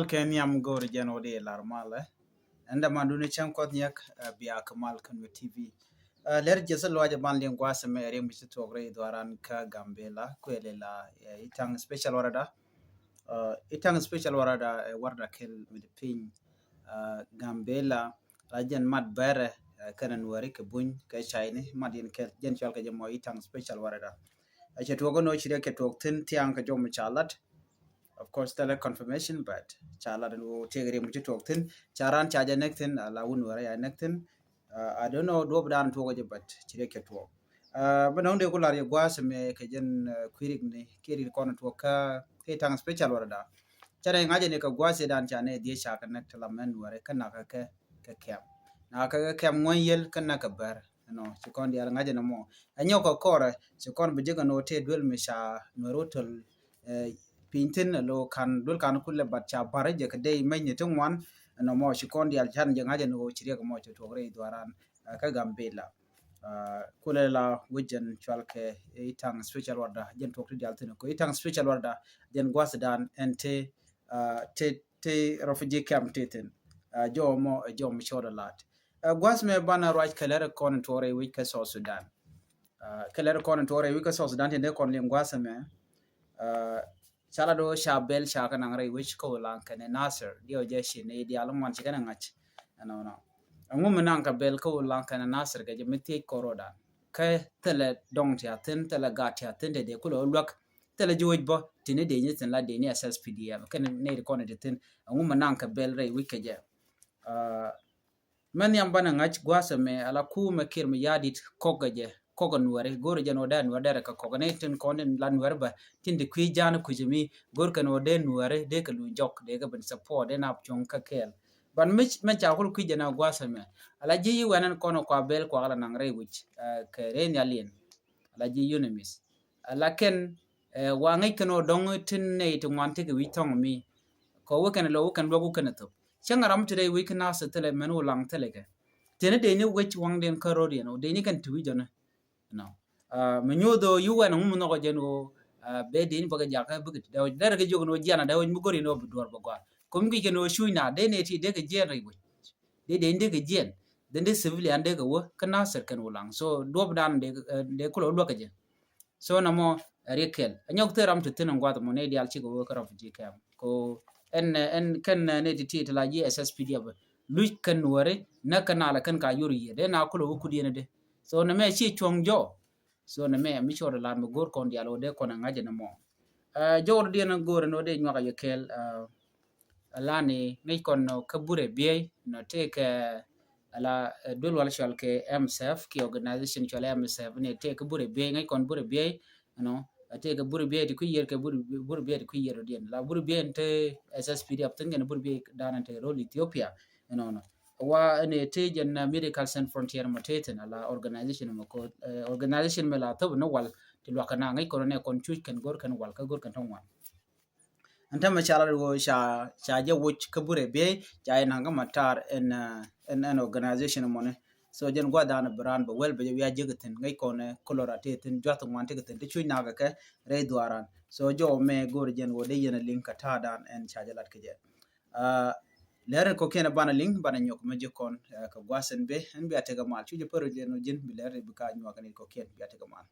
Kenyam gor jeno de larmale anda manduni chan kot nyak biya kamal kan TV ler jesa loja ban len gwasa me re mishi togre dwaran ka gambela kwele la itang special warada itang special warada warda kel with pin gambela rajan mat bare kanan wari ke bun ka chaine madin kel jen chal ka jamo itang special warada ache togo no chire ke tok tin tiang ka jom chalat. Of course, tele confirmation, but chala and wo take him to talk thin. Charan charge nectin, la unwara nectin. I don't know, do down to what but chireke talk. But on the Gularia was me kajan quirig kiri corner to occur, ketang special order. Chara imagine a guasi dan chane, dear shark and nectala men were a kanaka cam. Now cam 1 year kanaka bear. No, she can't the imagine no more. And yoko core, she can't be jigan no ted will misha, no rotal. Pintin lo kan dul kan kulle batcha baraje ke day men yetung wan no mo shikon di alchan je ngaje no chiriya ko mo to togre dwaran ka gambela kulle la wujen chalke itang special order jen tokri di altino ko itang special order jen gwasdan ente te refugee camp teten jo mo shoda lat gwas me bana right kalere kon tore wi ka so Sudan kalere kon tore wi ka so Sudan te kon lim gwasa me chala do shabel shaka nangre which ko lanka ne nasir dio jeshi ne di alman chikana ngach no angu menang bel ko lanka ne nasir ga jemiti koroda ka tele dong tia tin tele gatia tin de ko lok tele joj bo tine de ni tin la de ni SSPDM kan ne ko ne tin angu menang bel re wike je men yam bana ngach gwasa me ala ku me kir me yadit kogaje koga nuare gor jano da nuare ka koga ne tin konen lan nuare ba tin de kwi jana kujimi gor kan ode nuare de ka lu jok de ga ben support de na chong ka kel ban mich men cha hol kwi jana gwasa me ala ji wanan kono kwa bel kwa ala nangre wich ka ren yalien ala ji unimis ala ken wa ngai kano dong tin ne to wante ga wi tong mi ko wakan lo wakan lo kan to changaram today we can ask tele menu lang tele ke tene de ni wich wang den karodi no de ni kan tuwi jona no menyodo yuwa na muno ko jeno be din baga jaka bugit da da ga jogo jana da woni mugori no budor bagwa kom gi no shuina de ne ti de ga jen ri de ga jen de civilian de ga wo kana ser kan ulang so dob dan de kulo lo ka jen so na mo rekel anyok teram to tinan gwa mo ne di alchi go ka rafu kam ko en kan ne ti la ji SSPD ba lu kan wore na kana la kan ka yuri de na kulo ku di ne de so na me chi chongjo so na me mi choro la me gor kon dialo de kon ngaje na mo jor de na gor no de nyoka yekel alani ngi kon no kabure biye no take ala dul wal shal ke MSF ki organization chole MSF ne take kabure biye ngi kon bure biye no take bure biye di ku yer ke bure biye di ku yer de la bure biye te SSPD up tingen bure biye danante role Ethiopia no wa ne te janna medical sans frontier mateten ala organization mo ko organization mela to no wal ti lo kana ngai ko ne kon chuch kan gor kan wal ka gor kan tongwa anta ma chala go sha je wuch kabure be ja ina ga matar en organization mo ne so jen gwa dana brand ba wel be ya jigatin ngai ko ne kolora teten jota ngwan tigatin ti chuch na ga ke re dwaran so jo me gor jen wo de yena link ta dan en cha jalat ke je lere ko kena bana ling bana nyok ma jikon ka gwasen be en bi atega mal chuje pero je no jin bi lere bi ka nywa kan ko ken bi atega mal